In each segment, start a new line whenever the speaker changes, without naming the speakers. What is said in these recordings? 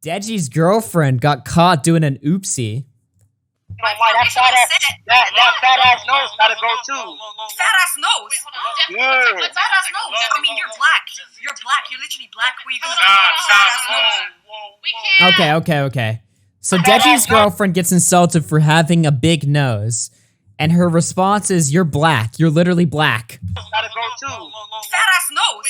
Deji's girlfriend got caught doing an oopsie.
That fat ass nose gotta go too.
Fat ass nose?
Yeah.
Fat ass nose. I mean, you're black. You're black. You're literally black. Where you gonna fat ass nose? We can't.
Okay. So Deji's girlfriend gets insulted for having a big nose. And her response is, you're black. You're literally black.
Gotta go too.
Fat ass nose?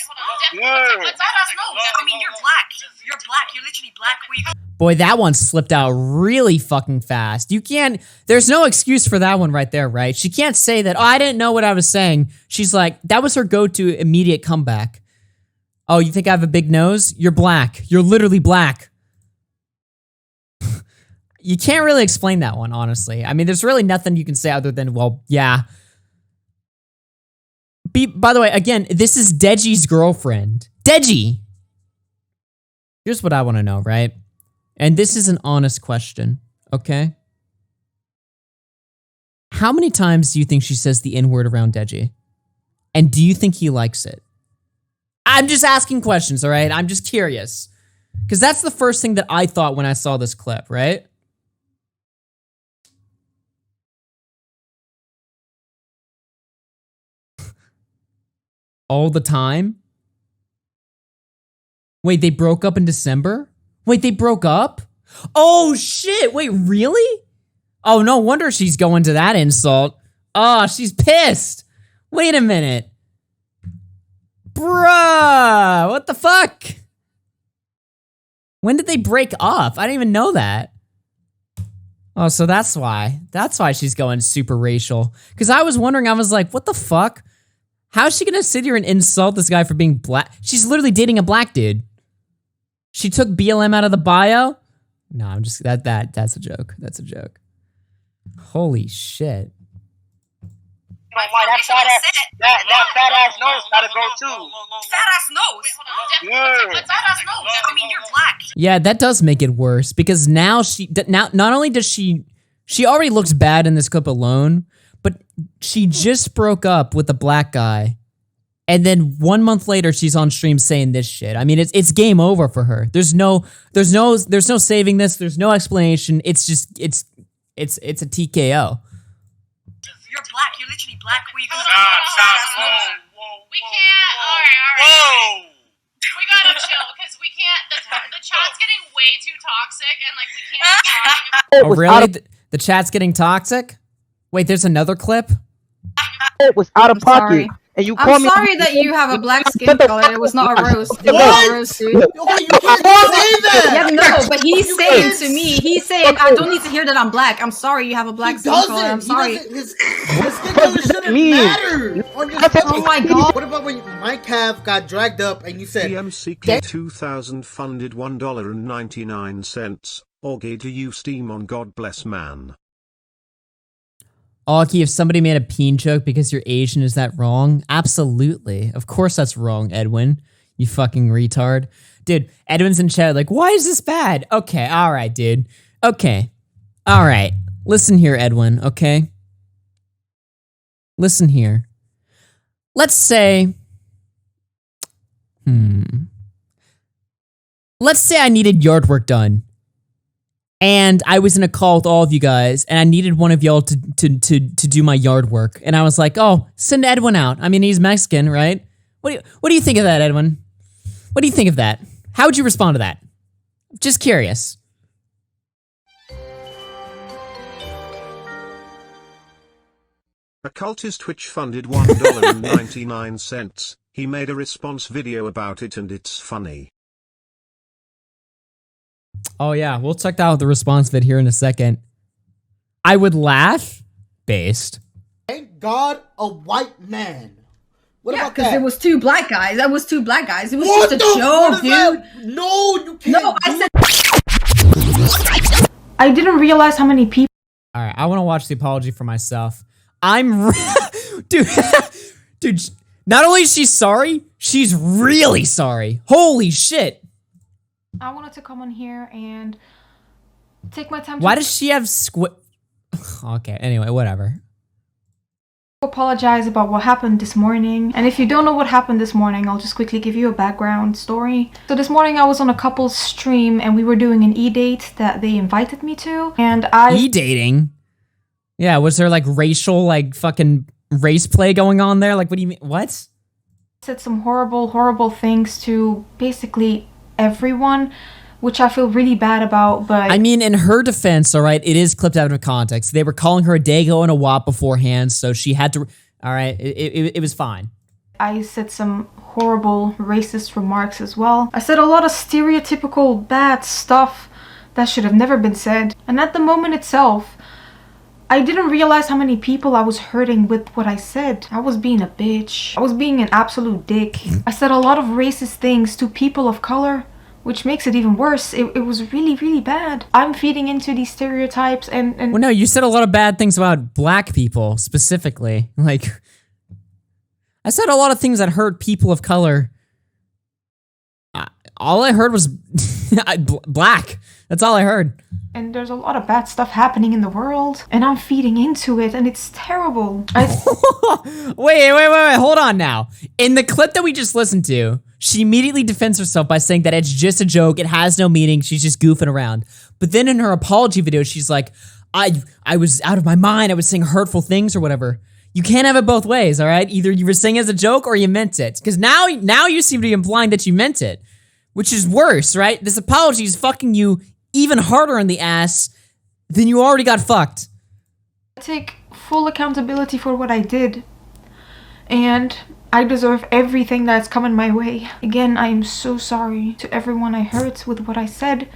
Yeah.
Fat ass nose. I mean, you're black. You're black. You're literally black. Where you gonna...
Boy, that one slipped out really fucking fast. You can't, there's no excuse for that one right there, right? She can't say that, oh, I didn't know what I was saying. She's like, that was her go-to immediate comeback. Oh, you think I have a big nose? You're black. You're literally black. You can't really explain that one, honestly. I mean, there's really nothing you can say other than, well, yeah. By the way, again, this is Deji's girlfriend. Deji! Here's what I want to know, right? And this is an honest question, okay? How many times do you think she says the N-word around Deji? And do you think he likes it? I'm just asking questions, all right? I'm just curious. Because that's the first thing that I thought when I saw this clip, right? All the time? Wait, they broke up in December? Wait, they broke up? Oh shit, wait, really? Oh, no wonder she's going to that insult. Oh, she's pissed. Wait a minute. Bruh, what the fuck? When did they break up? I didn't even know that. Oh, so that's why. That's why she's going super racial. Because I was wondering, I was like, what the fuck? How is she gonna sit here and insult this guy for being black? She's literally dating a black dude. She took BLM out of the bio? No, I'm just, that's a joke. That's a joke. Holy shit.
That fat ass nose gotta go too.
Fat ass nose?
Yeah.
Fat ass nose. I mean, you're black.
Yeah, that does make it worse because now not only does she already looks bad in this clip alone, but she just broke up with a black guy. And then 1 month later, she's on stream saying this shit. I mean, it's game over for her. There's no saving this. There's no explanation. It's just, it's a TKO.
You're black. You're literally black. Where you gonna fat ass nose?
We can't. All right.
Whoa.
We gotta chill because we can't. The chat's getting way too toxic, and like we can't be talking about.
Oh, really? The chat's getting toxic? Wait, there's another clip?
It was out of pocket.
Sorry.
And you
I'm
call me.
sorry that you have a black skin color. It was not a roast. It was
What?
not a roast, dude.
You can't say that.
Yeah, no, but he's saying to me, he's saying, I don't need to hear that I'm black. I'm sorry you have a black skin color. I'm sorry.
His skin color shouldn't matter.
Oh my god.
What about when Mike Cav got dragged up and you said,
TMCK 2000 funded $1.99. Orgy to you Steam on God bless man.
Aki, if somebody made a peen joke because you're Asian, is that wrong? Absolutely. Of course that's wrong, Edwin. You fucking retard. Dude, Edwin's in chat like, why is this bad? Okay, alright, dude. Okay. Alright. Listen here, Edwin, okay? Listen here. Let's say... Let's say I needed yard work done. And I was in a call with all of you guys, and I needed one of y'all to do my yard work. And I was like, oh, send Edwin out. I mean, he's Mexican, right? What do you think of that, Edwin? What do you think of that? How would you respond to that? Just curious.
A cultist Twitch funded $1.99. He made a response video about it and it's funny.
Oh yeah, we'll check out the response vid here in a second. I would laugh, based.
thank God a white man. What
Yeah,
about
because
that?
it was two black guys. That was two black guys. It was
What
just
the
a joke,
fuck is
dude.
that? No, you can't.
No, I said... I didn't realize how many people...
Alright, I want to watch the apology for myself. Dude, dude, not only is she sorry, she's really sorry. Holy shit.
I wanted to come on here and take my time.
Why does she have Okay, anyway, whatever.
Apologize about what happened this morning, and if you don't know what happened this morning, I'll just quickly give you a background story. So this morning I was on a couple's stream and we were doing an e-date that they invited me to, and
E-dating? Yeah, was there like racial, like fucking race play going on there? Like, what do you mean? What?
Said some horrible things to basically everyone, which I feel really bad about, but...
I mean, in her defense, all right, it is clipped out of context. They were calling her a Dago and a Wop beforehand, so she had to... All right, it was fine.
I said some horrible racist remarks as well. I said a lot of stereotypical bad stuff that should have never been said. And at the moment itself, I didn't realize how many people I was hurting with what I said. I was being a bitch. I was being an absolute dick. I said a lot of racist things to people of color, which makes it even worse. It was really bad. I'm feeding into these stereotypes and...
Well, no, you said a lot of bad things about black people, specifically. Like, I said a lot of things that hurt people of color. All I heard was black. That's all I heard.
And there's a lot of bad stuff happening in the world, and I'm feeding into it, and it's terrible.
Wait, hold on now. In the clip that we just listened to, she immediately defends herself by saying that it's just a joke, it has no meaning, she's just goofing around. But then in her apology video, she's like, I was out of my mind, I was saying hurtful things or whatever. You can't have it both ways, all right? Either you were saying it as a joke or you meant it. Because now you seem to be implying that you meant it, which is worse, right? This apology is fucking you even harder in the ass than you already got fucked.
I take full accountability for what I did, and I deserve everything that's coming my way. Again, I am so sorry to everyone I hurt with what I said.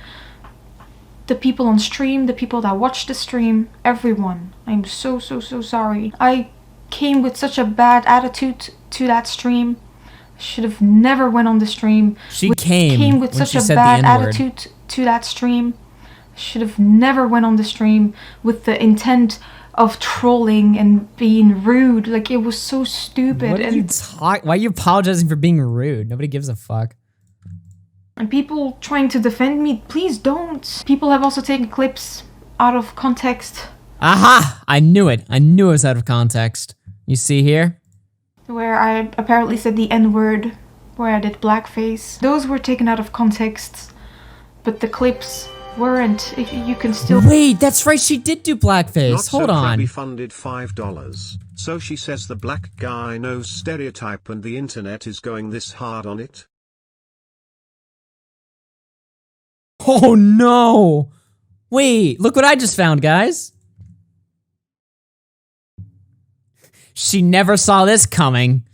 The people on stream, the people that watched the stream, everyone. I'm so sorry. I came with such a bad attitude to that stream. I should have never went on the stream.
She came
with such a bad attitude to that stream. I should have never went on the stream with the intent of trolling and being rude. Like, it was so stupid.
What are you talking? Why are you apologizing for being rude? Nobody gives a fuck.
And people trying to defend me, please don't. People have also taken clips out of context.
Aha! I knew it. I knew it was out of context. You see here?
Where I apparently said the N-word, where I did blackface. Those were taken out of context, but the clips weren't. If you can still...
Wait, that's right, she did do blackface.
Not
Hold
so
on.
Krabby funded $5. So she says the black guy knows stereotype and the internet is going this hard on it?
Oh no! Wait, look what I just found, guys. She never saw this coming.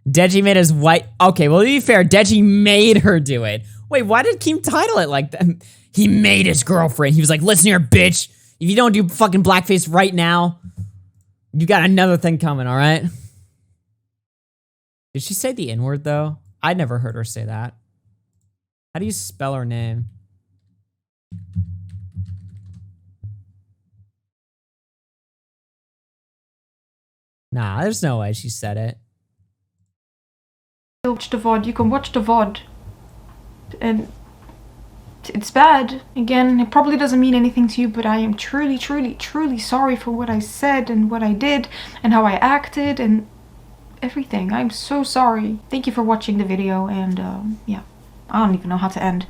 Deji made his white... Okay, well, to be fair, Deji made her do it. Wait, why did Keem title it like that? He made his girlfriend. He was like, listen here, bitch. If you don't do fucking blackface right now, you got another thing coming, all right? Did she say the N-word, though? I never heard her say that. How do you spell her name? Nah, there's no way she said it.
Watch the VOD. You can watch the VOD. And it's bad. Again, it probably doesn't mean anything to you, but I am truly sorry for what I said and what I did and how I acted and everything. I'm so sorry. Thank you for watching the video, and yeah, I don't even know how to end.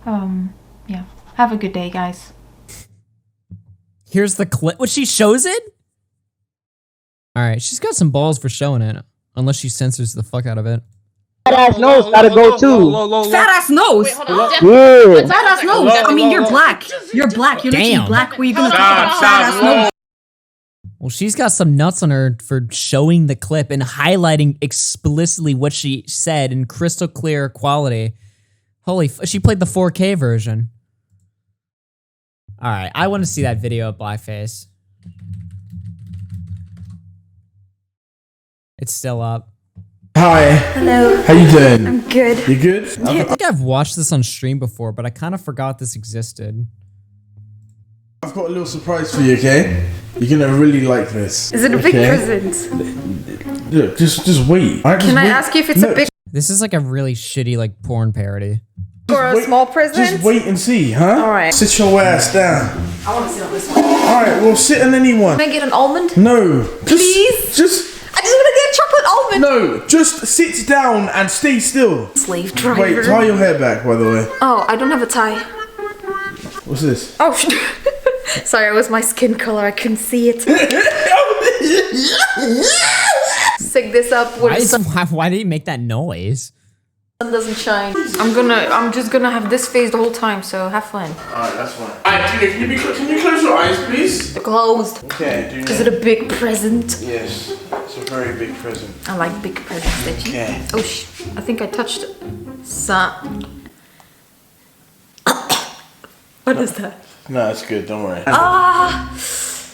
Yeah, have a good day, guys.
Here's the clip. What, she shows it? Alright, she's got some balls for showing it. Unless she censors the fuck out of it.
Fat ass nose gotta go too.
Fat ass nose.
Wait, hold on.
Yeah.
Fat ass nose. I mean, you're black. You're black. You're literally
Damn.
black. What are you gonna talk about fat ass nose?
Well, she's got some nuts on her for showing the clip and highlighting explicitly what she said in crystal clear quality. Holy, she played the 4K version. All right, I want to see that video of blackface. It's still up.
Hi.
Hello.
How you doing?
I'm good.
You good?
I think I've watched this on stream before, but I kind of forgot this existed.
I've got a little surprise for you, okay? You're gonna really like this.
Is it a big present?
Look, just wait. Right,
Can I ask you if it's a big...
This is like a really shitty like porn parody.
For a small present?
Just wait and see, huh?
Alright.
Sit your ass down.
I want to sit on this one.
Alright, well sit on anyone.
Can I get an almond?
No.
Please?
Just...
I just want to get a chocolate almond!
No, just sit down and stay still.
Slave driver.
Wait, tie your hair back, by the way.
Oh, I don't have a tie.
What's this?
Oh, sorry, it was my skin color. I couldn't see it. Stick this up with
Why did he make that noise?
sun doesn't shine. I'm just gonna have this face the whole time, so have fun.
Alright, that's fine. Alright, Gina, can you close your eyes, please?
They're closed.
Okay, do
Is it a big present?
Yes, it's a very big present.
I like big presents, Deji.
Okay.
Oh, I think I touched it. What is that?
No, it's good, don't worry.
Ah!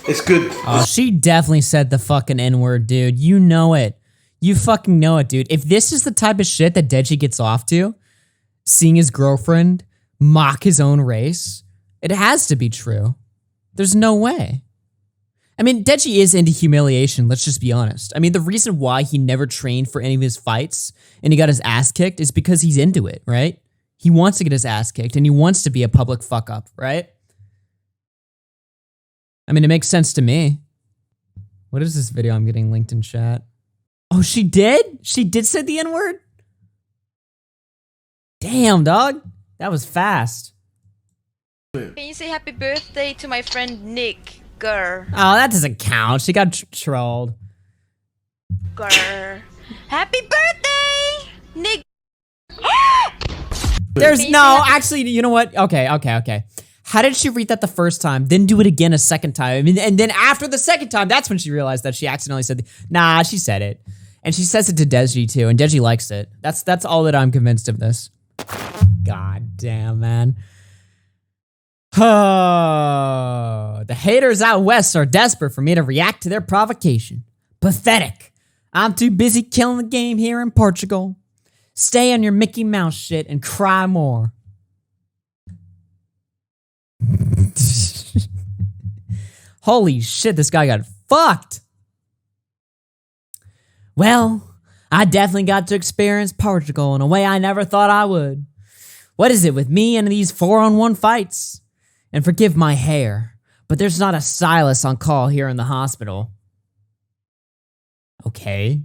It's good.
Oh, she definitely said the fucking N-word, dude. You know it. You fucking know it, dude. If this is the type of shit that Deji gets off to, seeing his girlfriend mock his own race, it has to be true. There's no way. I mean, Deji is into humiliation, let's just be honest. I mean, the reason why he never trained for any of his fights and he got his ass kicked is because he's into it, right? He wants to get his ass kicked and he wants to be a public fuck up, right? I mean, it makes sense to me. What is this video I'm getting linked in chat? Oh, she did? She did say the N-word? Damn, dog. That was fast.
Can you say happy birthday to my friend Nick? Grr.
Oh, that doesn't count. She got trolled.
Grr. Happy birthday, Nick.
There's no, actually, you know what? Okay. How did she read that the first time, then do it again a second time? I mean, and then after the second time, that's when she realized that she accidentally said, nah, she said it. And she says it to Deji too, and Deji likes it. That's all that I'm convinced of this. God damn, man. Oh, the haters out west are desperate for me to react to their provocation. Pathetic. I'm too busy killing the game here in Portugal. Stay on your Mickey Mouse shit and cry more. Holy shit, this guy got fucked. Well, I definitely got to experience Portugal in a way I never thought I would. What is it with me and these 4-on-1 fights? And forgive my hair, but there's not a stylist on call here in the hospital. Okay.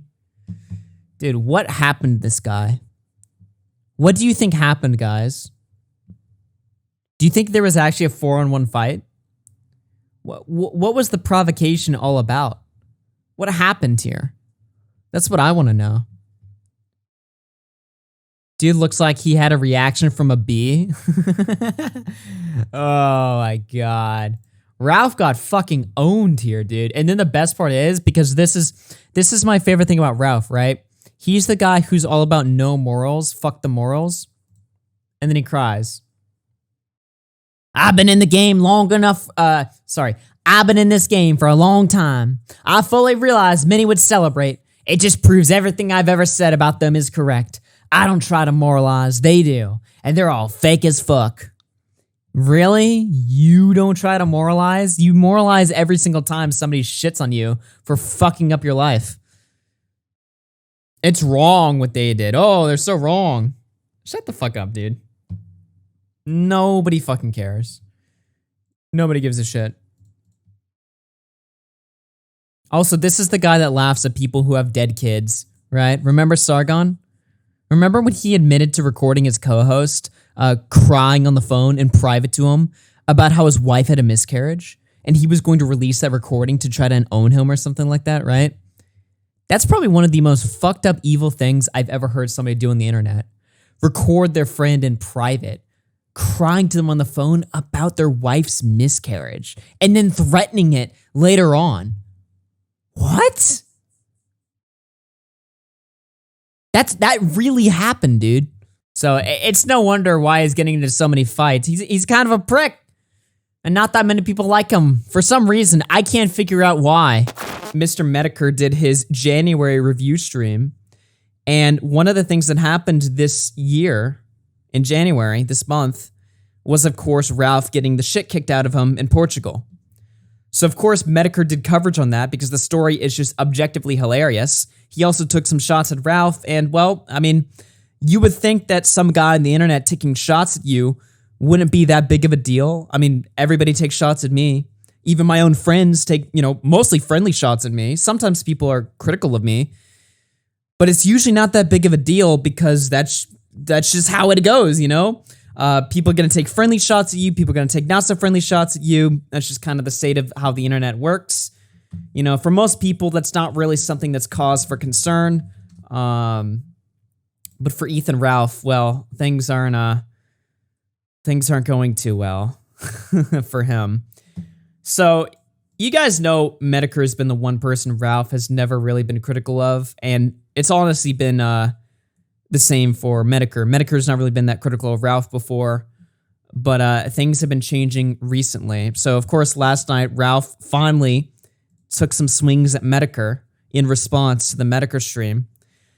Dude, what happened to this guy? What do you think happened, guys? Do you think there was actually a 4-on-1 fight? What was the provocation all about? What happened here? That's what I want to know. Dude looks like he had a reaction from a bee. Oh my god. Ralph got fucking owned here, dude. And then the best part is, because this is my favorite thing about Ralph, right? He's the guy who's all about no morals, fuck the morals. And then he cries. I've been in the game long enough, I've been in this game for a long time. I fully realized many would celebrate. It just proves everything I've ever said about them is correct. I don't try to moralize, they do. And they're all fake as fuck. Really? You don't try to moralize? You moralize every single time somebody shits on you for fucking up your life. It's wrong what they did. Oh, they're so wrong. Shut the fuck up, dude. Nobody fucking cares. Nobody gives a shit. Also, this is the guy that laughs at people who have dead kids, right? Remember Sargon? Remember when he admitted to recording his co-host crying on the phone in private to him about how his wife had a miscarriage? And he was going to release that recording to try to own him or something like that, right? That's probably one of the most fucked up evil things I've ever heard somebody do on the internet. Record their friend in private, crying to them on the phone about their wife's miscarriage, and then threatening it later on. What? That really happened, dude. So it's no wonder why he's getting into so many fights. He's kind of a prick. And not that many people like him. For some reason, I can't figure out why. Mr. Medicare did his January review stream. And one of the things that happened this year, in January, this month, was of course Ralph getting the shit kicked out of him in Portugal. So of course, Medicare did coverage on that because the story is just objectively hilarious. He also took some shots at Ralph, and well, I mean, you would think that some guy on the internet taking shots at you wouldn't be that big of a deal. I mean, everybody takes shots at me. Even my own friends take, mostly friendly shots at me. Sometimes people are critical of me, but it's usually not that big of a deal because that's just how it goes, People are going to take friendly shots at you. People are going to take not so friendly shots at you. That's just kind of the state of how the internet works. For most people, that's not really something that's cause for concern. But for Ethan Ralph, well, things aren't going too well for him. So you guys know Medicare has been the one person Ralph has never really been critical of, and it's honestly been the same for Medicare. Medicare's not really been that critical of Ralph before, but things have been changing recently. So of course, last night Ralph finally took some swings at Medicare in response to the Medicare stream.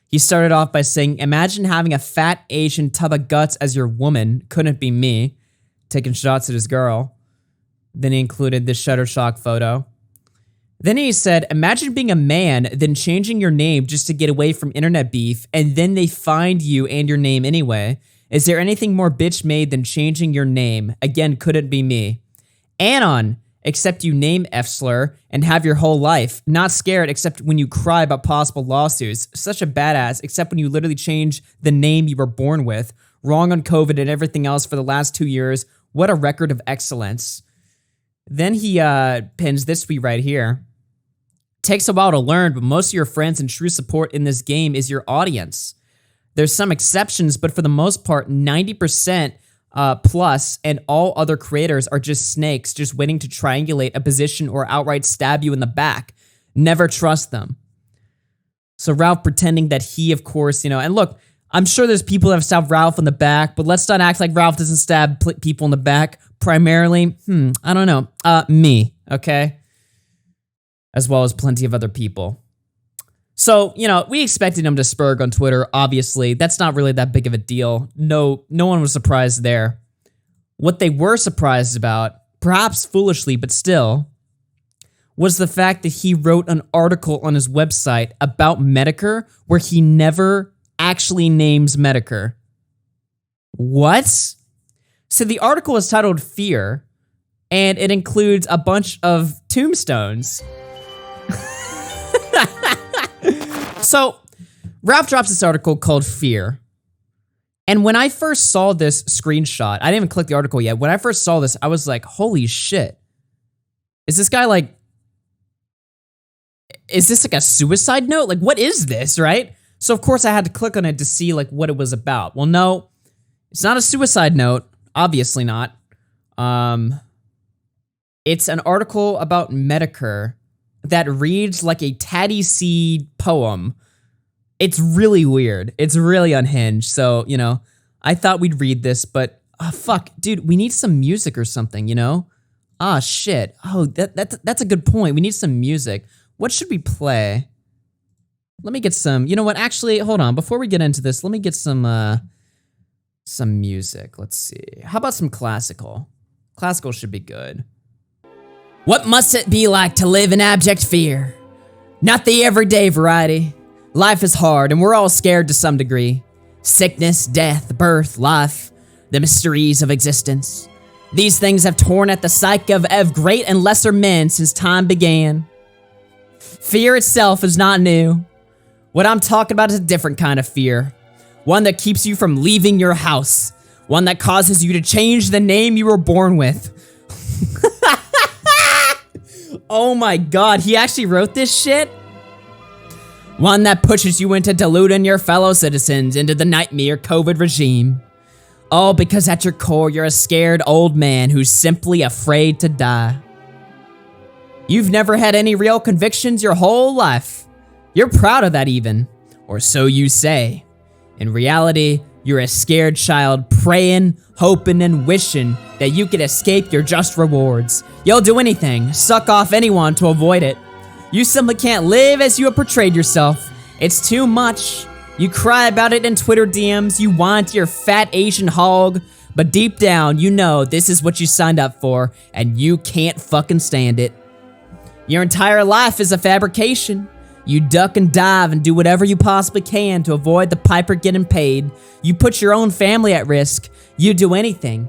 He started off by saying, "Imagine having a fat Asian tub of guts as your woman. Couldn't be me," taking shots at his girl. Then he included the Shutterstock photo. Then he said, "Imagine being a man, then changing your name just to get away from internet beef, and then they find you and your name anyway. Is there anything more bitch-made than changing your name? Again, couldn't be me. Anon, except you name F-slur and have your whole life. Not scared except when you cry about possible lawsuits. Such a badass, except when you literally change the name you were born with. Wrong on COVID and everything else for the last 2 years. What a record of excellence." Then he pins this tweet right here. "Takes a while to learn, but most of your friends and true support in this game is your audience. There's some exceptions, but for the most part, 90% plus and all other creators are just snakes just waiting to triangulate a position or outright stab you in the back. Never trust them." So Ralph pretending that he, of course, and look, I'm sure there's people that have stabbed Ralph in the back, but let's not act like Ralph doesn't stab people in the back. Primarily, I don't know, me, okay? As well as plenty of other people. So, we expected him to spurg on Twitter, obviously. That's not really that big of a deal. No one was surprised there. What they were surprised about, perhaps foolishly, but still, was the fact that he wrote an article on his website about Medicare where he never actually names Medicare. What? So the article is titled Fear, and it includes a bunch of tombstones. So, Ralph drops this article called Fear. And when I first saw this screenshot, I didn't even click the article yet. When I first saw this, I was like, holy shit. Is this guy like... Is this like a suicide note? Like, what is this, right? So, of course, I had to click on it to see like what it was about. Well, no, it's not a suicide note. Obviously not. It's an article about Medicare that reads like a Tatty Seed poem. It's really weird. It's really unhinged. So, I thought we'd read this, but fuck, dude, we need some music or something, shit. Oh, that's a good point. We need some music. What should we play? Let me get some, actually, hold on. Before we get into this, let me get some music. Let's see. How about some classical? Classical should be good. What must it be like to live in abject fear? Not the everyday variety. Life is hard and we're all scared to some degree. Sickness, death, birth, life, the mysteries of existence. These things have torn at the psyche of great and lesser men since time began. Fear itself is not new. What I'm talking about is a different kind of fear. One that keeps you from leaving your house. One that causes you to change the name you were born with. Oh my god, he actually wrote this shit? One that pushes you into deluding your fellow citizens into the nightmare COVID regime. All because at your core you're a scared old man who's simply afraid to die. You've never had any real convictions your whole life. You're proud of that even, or so you say. In reality, you're a scared child praying, hoping, and wishing that you could escape your just rewards. You'll do anything, suck off anyone to avoid it. You simply can't live as you have portrayed yourself. It's too much. You cry about it in Twitter DMs, you whine to your fat Asian hog, but deep down, you know this is what you signed up for, and you can't fucking stand it. Your entire life is a fabrication. You duck and dive and do whatever you possibly can to avoid the piper getting paid. You put your own family at risk. You do anything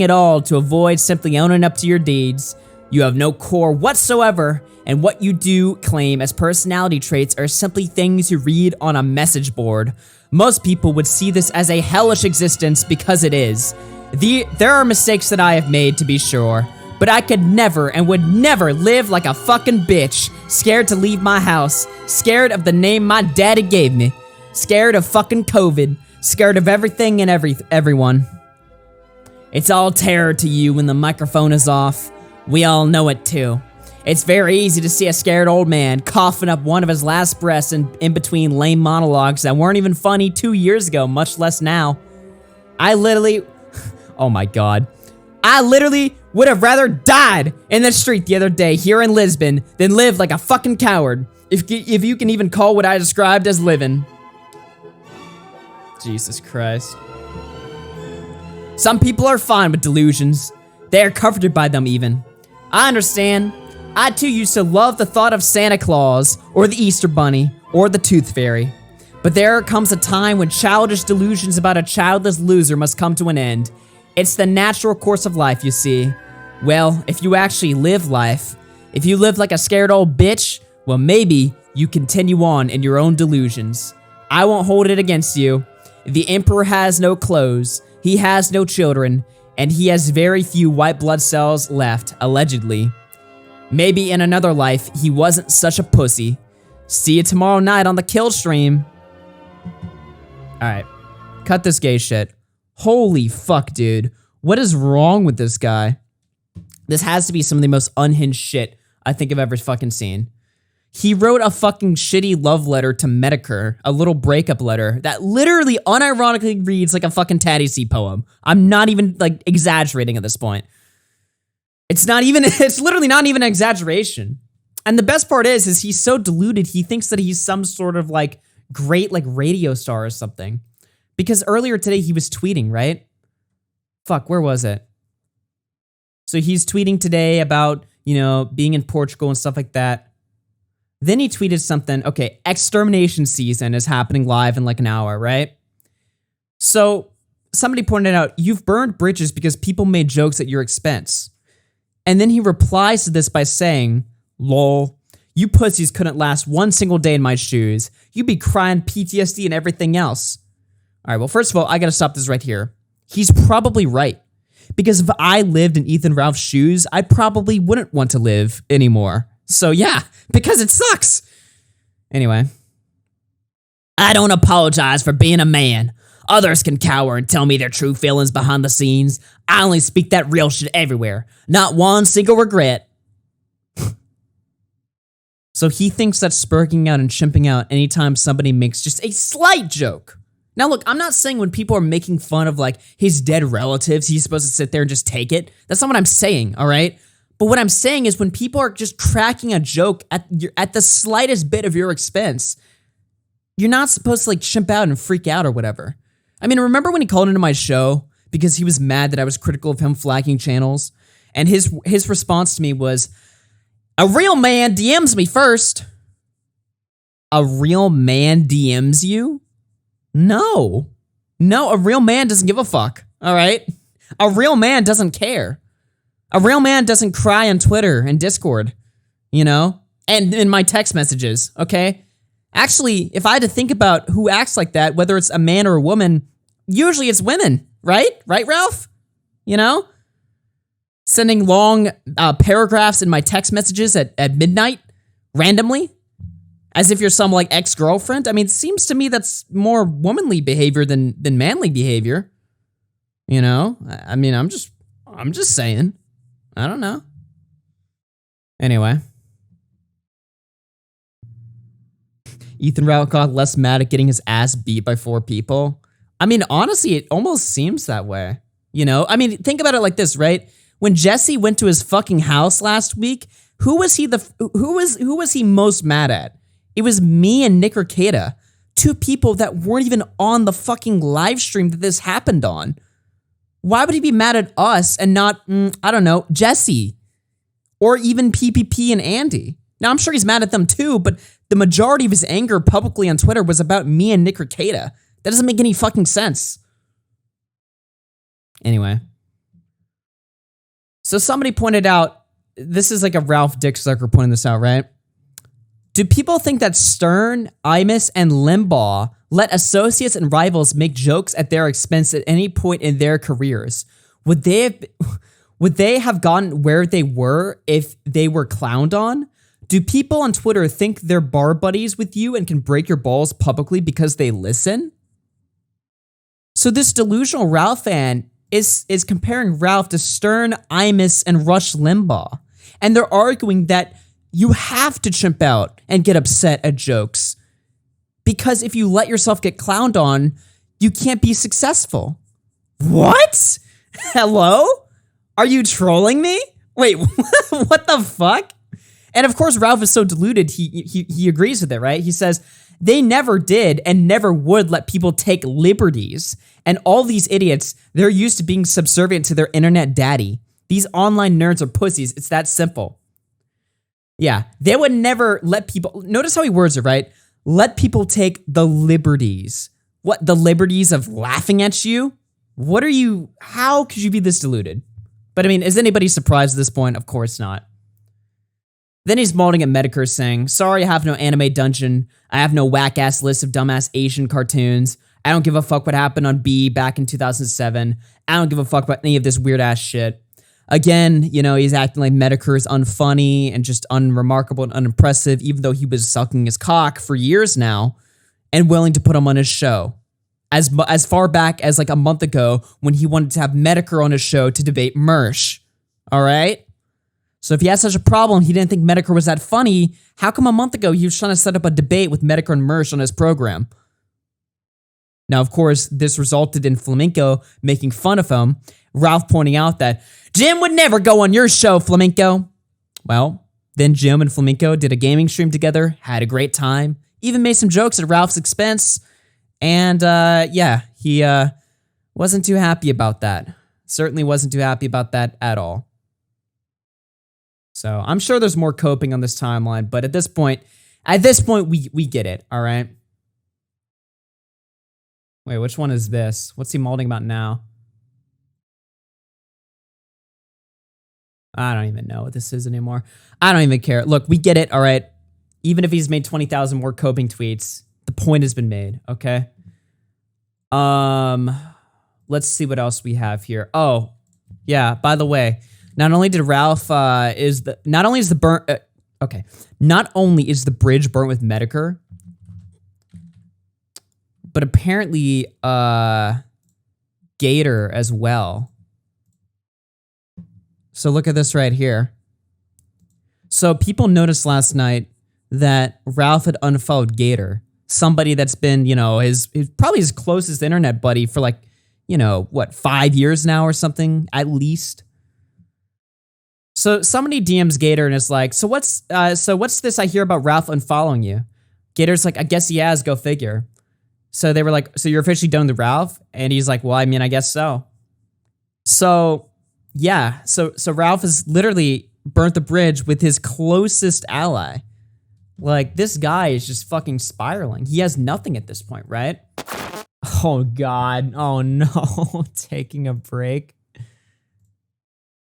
at all to avoid simply owning up to your deeds. You have no core whatsoever, and what you do claim as personality traits are simply things you read on a message board. Most people would see this as a hellish existence because it is. There are mistakes that I have made, to be sure, but I could never and would never live like a fucking bitch, scared to leave my house, scared of the name my daddy gave me, scared of fucking COVID, scared of everything and everyone. It's all terror to you when the microphone is off. We all know it too. It's very easy to see a scared old man coughing up one of his last breaths in between lame monologues that weren't even funny 2 years ago, much less now. Oh my god. I literally would have rather died in the street the other day here in Lisbon than live like a fucking coward, if you can even call what I described as living. Jesus Christ. Some people are fine with delusions. They are comforted by them even. I understand. I too used to love the thought of Santa Claus, or the Easter Bunny, or the Tooth Fairy. But there comes a time when childish delusions about a childless loser must come to an end. It's the natural course of life, you see. Well, if you actually live life, if you live like a scared old bitch, well maybe you continue on in your own delusions. I won't hold it against you. The Emperor has no clothes, he has no children, and he has very few white blood cells left, allegedly. Maybe in another life, he wasn't such a pussy. See you tomorrow night on the kill stream. Alright, cut this gay shit. Holy fuck, dude. What is wrong with this guy? This has to be some of the most unhinged shit I think I've ever fucking seen. He wrote a fucking shitty love letter to Medicare, a little breakup letter that literally unironically reads like a fucking Tatty C poem. I'm not even like exaggerating at this point. It's literally not even an exaggeration. And the best part is he's so deluded, he thinks that he's some sort of like great like radio star or something. Because earlier today he was tweeting, right? Fuck, where was it? So he's tweeting today about, you know, being in Portugal and stuff like that. Then he tweeted something, okay, extermination season is happening live in like an hour, right? So somebody pointed out, you've burned bridges because people made jokes at your expense. And then he replies to this by saying, lol, you pussies couldn't last one single day in my shoes. You'd be crying PTSD and everything else. All right, well, first of all, I gotta stop this right here. He's probably right. Because if I lived in Ethan Ralph's shoes, I probably wouldn't want to live anymore. So yeah, because it sucks. Anyway. I don't apologize for being a man. Others can cower and tell me their true feelings behind the scenes. I only speak that real shit everywhere. Not one single regret. So he thinks that spurking out and chimping out anytime somebody makes just a slight joke. Now look, I'm not saying when people are making fun of like his dead relatives, he's supposed to sit there and just take it. That's not what I'm saying, all right? But what I'm saying is when people are just cracking a joke at the slightest bit of your expense, you're not supposed to like chimp out and freak out or whatever. I mean, remember when he called into my show because he was mad that I was critical of him flagging channels? And his response to me was, a real man DMs me first. A real man DMs you? No, a real man doesn't give a fuck, all right? A real man doesn't care. A real man doesn't cry on Twitter and Discord, you know? And in my text messages, okay? Actually, if I had to think about who acts like that, whether it's a man or a woman, usually it's women, right? Right, Ralph? You know? Sending long paragraphs in my text messages at midnight, randomly. As if you're some like ex-girlfriend. I mean, it seems to me that's more womanly behavior than manly behavior. You know? I mean, I'm just saying. I don't know. Anyway. Ethan Ralph got less mad at getting his ass beat by 4 people. I mean, honestly, it almost seems that way. You know? I mean, think about it like this, right? When Jesse went to his fucking house last week, who was he most mad at? It was me and Nick Arcada, 2 people that weren't even on the fucking live stream that this happened on. Why would he be mad at us and not, I don't know, Jesse? or even PPP and Andy. Now, I'm sure he's mad at them too, but the majority of his anger publicly on Twitter was about me and Nick Rekieta. That doesn't make any fucking sense. Anyway. So somebody pointed out, this is like a Ralph Dicksucker pointing this out, right? Do people think that Stern, Imus, and Limbaugh let associates and rivals make jokes at their expense at any point in their careers? Would they have gotten where they were if they were clowned on? Do people on Twitter think they're bar buddies with you and can break your balls publicly because they listen? So this delusional Ralph fan is comparing Ralph to Stern, Imus, and Rush Limbaugh. And they're arguing that you have to chimp out and get upset at jokes because if you let yourself get clowned on, you can't be successful. What? Hello? Are you trolling me? Wait, what the fuck? And of course, Ralph is so deluded, he agrees with it, right? He says, they never did and never would let people take liberties. And all these idiots, they're used to being subservient to their internet daddy. These online nerds are pussies. It's that simple. Yeah, they would never let people, notice how he words it, right? Let people take the liberties. What, the liberties of laughing at you? What are you, how could you be this deluded? But I mean, is anybody surprised at this point? Of course not. Then he's molding at Medicare saying, sorry, I have no anime dungeon. I have no whack-ass list of dumbass Asian cartoons. I don't give a fuck what happened on B back in 2007. I don't give a fuck about any of this weird-ass shit. Again, you know, he's acting like Medicare is unfunny and just unremarkable and unimpressive, even though he was sucking his cock for years now and willing to put him on his show. As far back as like a month ago when he wanted to have Medicare on his show to debate Mersh. All right? So if he had such a problem, he didn't think Medicare was that funny, how come a month ago he was trying to set up a debate with Medicare and Mersh on his program? Now, of course, this resulted in Flamenco making fun of him, Ralph pointing out that Jim would never go on your show, Flamenco. Well, then Jim and Flamenco did a gaming stream together, had a great time, even made some jokes at Ralph's expense, and yeah, he wasn't too happy about that. Certainly wasn't too happy about that at all. So I'm sure there's more coping on this timeline, but at this point, we get it, all right? Wait, which one is this? What's he molding about now? I don't even know what this is anymore. I don't even care. Look, we get it, all right? Even if he's made 20,000 more coping tweets, the point has been made, okay? Let's see what else we have here. Oh, yeah, by the way, not only did Ralph, not only is the bridge burnt with Medicare, but apparently, Gator as well. So look at this right here. So people noticed last night that Ralph had unfollowed Gator, somebody that's been, you know, his probably his closest internet buddy for like, you know, what, 5 years now or something, at least. So somebody DMs Gator and is like, so what's this I hear about Ralph unfollowing you? Gator's like, I guess he has, go figure. So they were like, so you're officially done with Ralph? And he's like, well, I mean, I guess so. So, yeah. So Ralph has literally burnt the bridge with his closest ally. Like, this guy is just fucking spiraling. He has nothing at this point, right? Oh, God. Oh, no. Taking a break.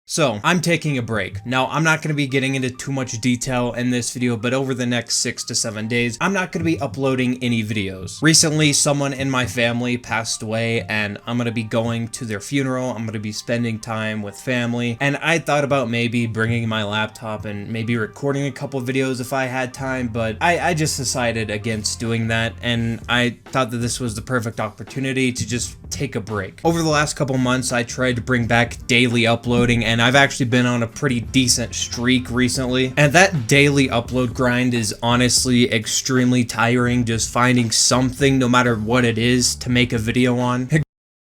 So, I'm taking a break. Now, I'm not going to be getting into too much detail in this video, but over the next 6 to 7 days, I'm not going to be uploading any videos. Recently, someone in my family passed away, and I'm going to be going to their funeral. I'm going to be spending time with family, and I thought about maybe bringing my laptop and maybe recording a couple videos if I had time, but I just decided against doing that, and I thought that this was the perfect opportunity to just take a break. Over the last couple months, I tried to bring back daily uploading, and I've actually been on a pretty decent streak recently, and that daily upload grind is honestly extremely tiring, just finding something, no matter what it is, to make a video on.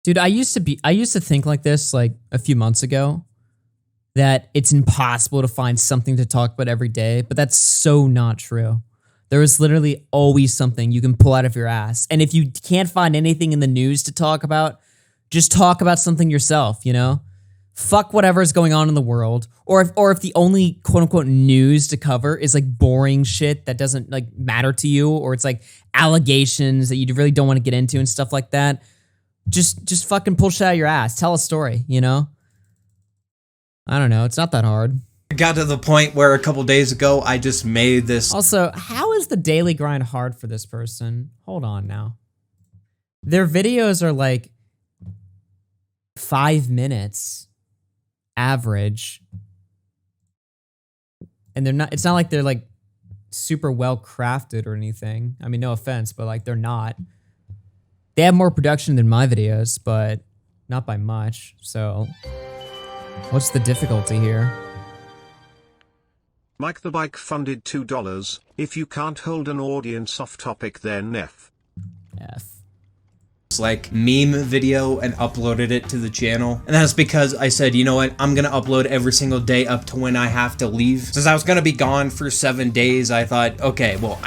Dude, I used to think like this like a few months ago, that it's impossible to find something to talk about every day, but that's so not true. There is literally always something you can pull out of your ass. And if you can't find anything in the news to talk about, just talk about something yourself, you know? fuck whatever's going on in the world, or if the only quote unquote news to cover is like boring shit that doesn't like matter to you, or it's like allegations that you really don't want to get into and stuff like that, just fucking pull shit out of your ass. Tell a story, you know? I don't know. It's not that hard.
It got to the point where a couple days ago, I just made this.
Also, how is the daily grind hard for this person? Hold on now. Their videos are like 5 minutes average. And it's not like they're like super well crafted or anything. I mean, no offense, but like they're not. They have more production than my videos, but not by much. So what's the difficulty here?
Mike the Bike funded $2. If you can't hold an audience off topic, then F.
Like meme video and uploaded it to the channel, and that's because I said, you know what, I'm gonna upload every single day up to when I have to leave. Since I was gonna be gone for 7 days, I thought, okay, well,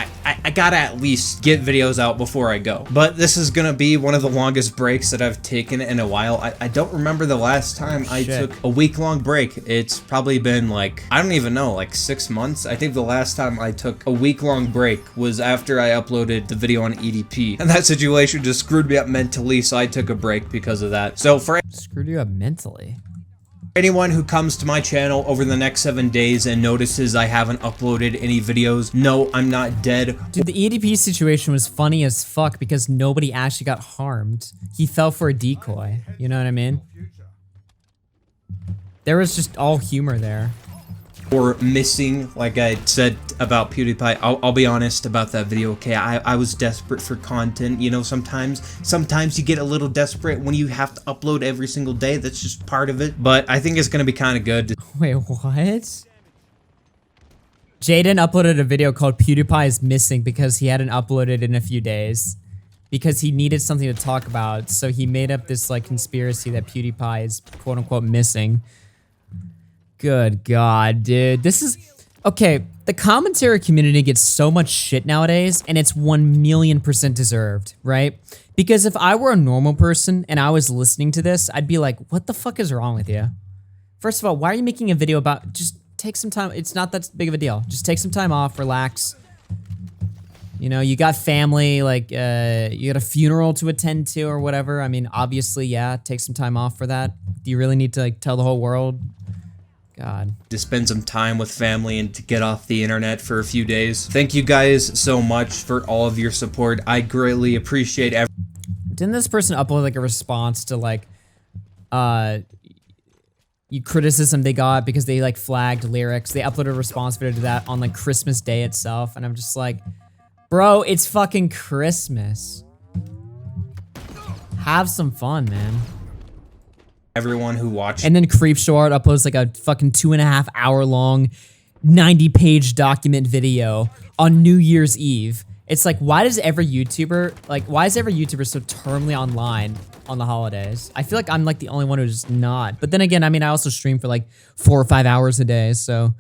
I gotta at least get videos out before I go. But this is gonna be one of the longest breaks that I've taken in a while. I don't remember the last time I took a week-long break. It's probably been like, I don't even know, like 6 months. I think the last time I took a week-long break was after I uploaded the video on EDP, and that situation just screwed me up mentally, so I took a break because of that. So for
screwed you up mentally.
Anyone who comes to my channel over the next 7 days and notices I haven't uploaded any videos, no, I'm not dead.
Dude, the EDP situation was funny as fuck because nobody actually got harmed. He fell for a decoy. You know what I mean? There was just all humor there.
Or missing, like I said about PewDiePie. I'll be honest about that video, okay? I was desperate for content, you know, sometimes you get a little desperate when you have to upload every single day. That's just part of it. But I think it's gonna be kind of good.
Wait, what? Jadyn uploaded a video called PewDiePie is missing because he hadn't uploaded in a few days. Because he needed something to talk about, so he made up this like conspiracy that PewDiePie is quote unquote missing. Good God, dude. This is... Okay, the commentary community gets so much shit nowadays, and it's 1,000,000% deserved, right? Because if I were a normal person and I was listening to this, I'd be like, what the fuck is wrong with you? First of all, why are you making a video about... Just take some time. It's not that big of a deal. Just take some time off, relax. You know, you got family, like, you got a funeral to attend to or whatever. I mean, obviously, yeah, take some time off for that. Do you really need to, like, tell the whole world? God.
To spend some time with family and to get off the internet for a few days. Thank you guys so much for all of your support. I greatly appreciate
Didn't this person upload like a response to like criticism they got because they like flagged lyrics? They uploaded a response video to that on like Christmas Day itself, and I'm just like, bro, it's fucking Christmas. Have some fun, man.
Everyone who watched.
And then Creepshort uploads like a fucking 2.5 hour long 90-page document video on New Year's Eve. It's like, why is every YouTuber so terminally online on the holidays? I feel like I'm like the only one who's not. But then again, I mean, I also stream for like 4 or 5 hours a day, so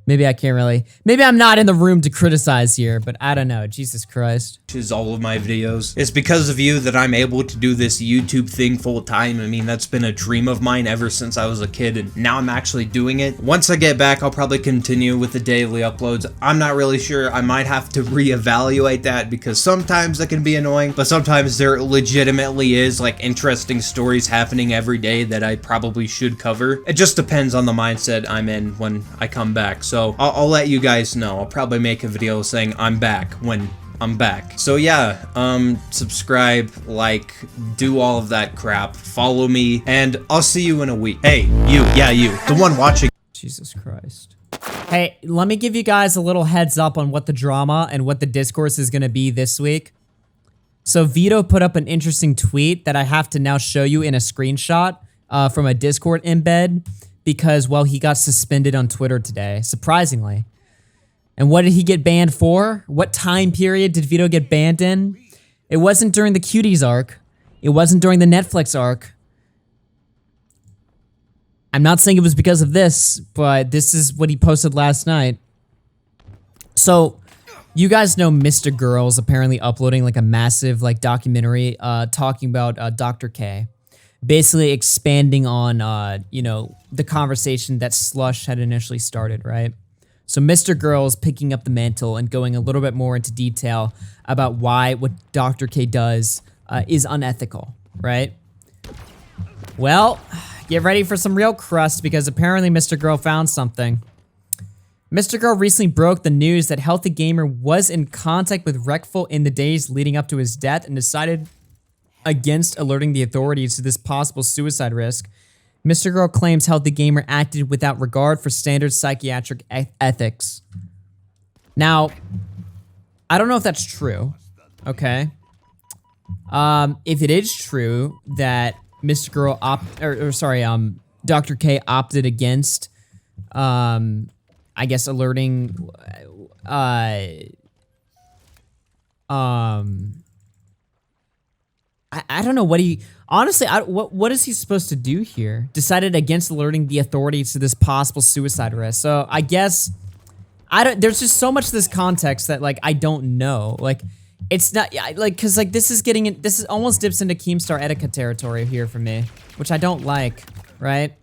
maybe I can't really... Maybe I'm not in the room to criticize here, but I don't know. Jesus Christ.
All of my videos. It's because of you that I'm able to do this YouTube thing full time. I mean, that's been a dream of mine ever since I was a kid, and now I'm actually doing it. Once I get back, I'll probably continue with the daily uploads. I'm not really sure. I might have to reevaluate that because sometimes that can be annoying, but sometimes there legitimately is like interesting stories happening every day that I probably should cover. It just depends on the mindset I'm in when I come back. So I'll let you guys know. I'll probably make a video saying I'm back when I'm back. So yeah, subscribe, like, do all of that crap, follow me, and I'll see you in a week. Hey, you, the one watching.
Jesus Christ. Hey, let me give you guys a little heads up on what the drama and what the discourse is gonna be this week. So Vito put up an interesting tweet that I have to now show you in a screenshot from a Discord embed because, well, he got suspended on Twitter today, surprisingly. And what did he get banned for? What time period did Vito get banned in? It wasn't during the Cuties arc. It wasn't during the Netflix arc. I'm not saying it was because of this, but this is what he posted last night. So, you guys know MrGirl is apparently uploading like a massive like documentary talking about Dr. K. basically expanding on, you know, the conversation that Slush had initially started, right? So MrGirl is picking up the mantle and going a little bit more into detail about why what Dr. K does is unethical, right? Well, get ready for some real crust because apparently MrGirl found something. MrGirl recently broke the news that Healthy Gamer was in contact with Recful in the days leading up to his death and decided against alerting the authorities to this possible suicide risk. MrGirl claims Healthy Gamer acted without regard for standard psychiatric ethics. Now, I don't know if that's true, okay? If it is true that MrGirl Dr. K opted against, I guess alerting, I don't know what he, honestly, what is he supposed to do here? Decided against alerting the authorities to this possible suicide risk. So I guess, there's just so much of this context that like, I don't know. Like, it's not, like, cause like this is almost dips into Keemstar etiquette territory here for me, which I don't like, right?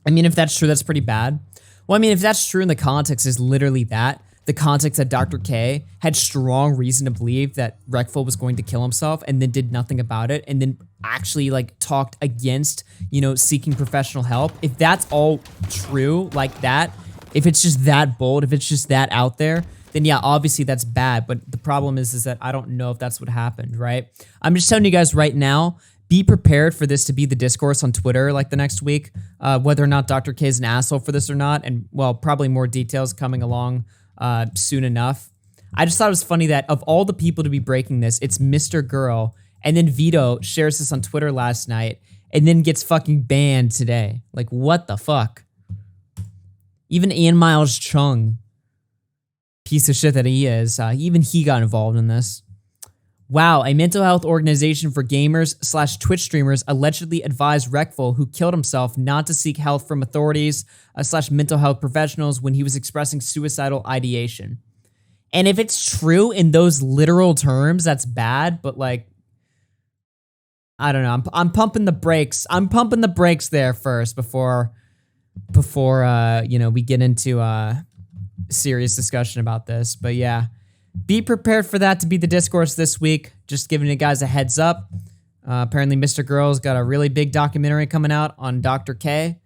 I mean, if that's true, that's pretty bad. Well, I mean, if that's true and the context is literally that, the context that Dr. K had strong reason to believe that Recful was going to kill himself and then did nothing about it and then actually like talked against, you know, seeking professional help. If that's all true like that, if it's just that bold, if it's just that out there, then yeah, obviously that's bad. But the problem is that I don't know if that's what happened, right? I'm just telling you guys right now, be prepared for this to be the discourse on Twitter like the next week, whether or not Dr. K is an asshole for this or not. And well, probably more details coming along soon enough. I just thought it was funny that of all the people to be breaking this, it's MrGirl, and then Vito shares this on Twitter last night, and then gets fucking banned today. Like, what the fuck? Even Ian Miles Chung, piece of shit that he is, even he got involved in this. Wow, a mental health organization for gamers / Twitch streamers allegedly advised Recful, who killed himself, not to seek help from authorities / mental health professionals when he was expressing suicidal ideation. And if it's true in those literal terms, that's bad, but like, I don't know, I'm pumping the brakes. I'm pumping the brakes there first before you know, we get into serious discussion about this. But yeah. Be prepared for that to be the discourse this week. Just giving you guys a heads up. Apparently MrGirl's got a really big documentary coming out on Dr. K.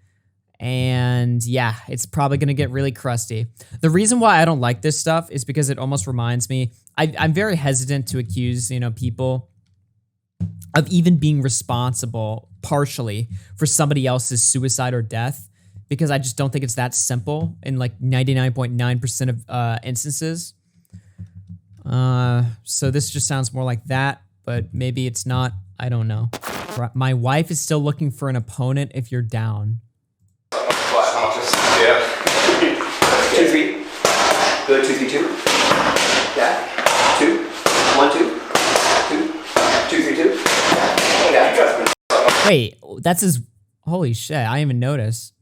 And yeah, it's probably going to get really crusty. The reason why I don't like this stuff is because it almost reminds me, I'm very hesitant to accuse, you know, people of even being responsible partially for somebody else's suicide or death, because I just don't think it's that simple in like 99.9% of instances. So this just sounds more like that, but maybe it's not. I don't know. My wife is still looking for an opponent if you're down.
Yeah. 2, 3. Good. 2, 3, 2. Yeah. 2. 1, 2. 2. 2, 3, 2. Yeah.
Wait, that's his. Holy shit! I didn't even notice.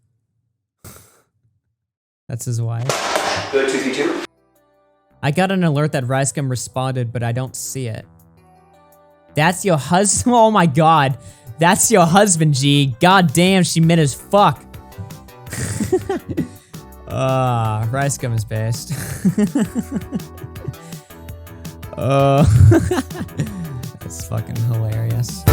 That's his wife.
Good. 2, 3, 2.
I got an alert that Ricegum responded, but I don't see it. That's your husband? Oh my god. That's your husband, G. God damn, she meant as fuck. Ricegum is based. That's fucking hilarious.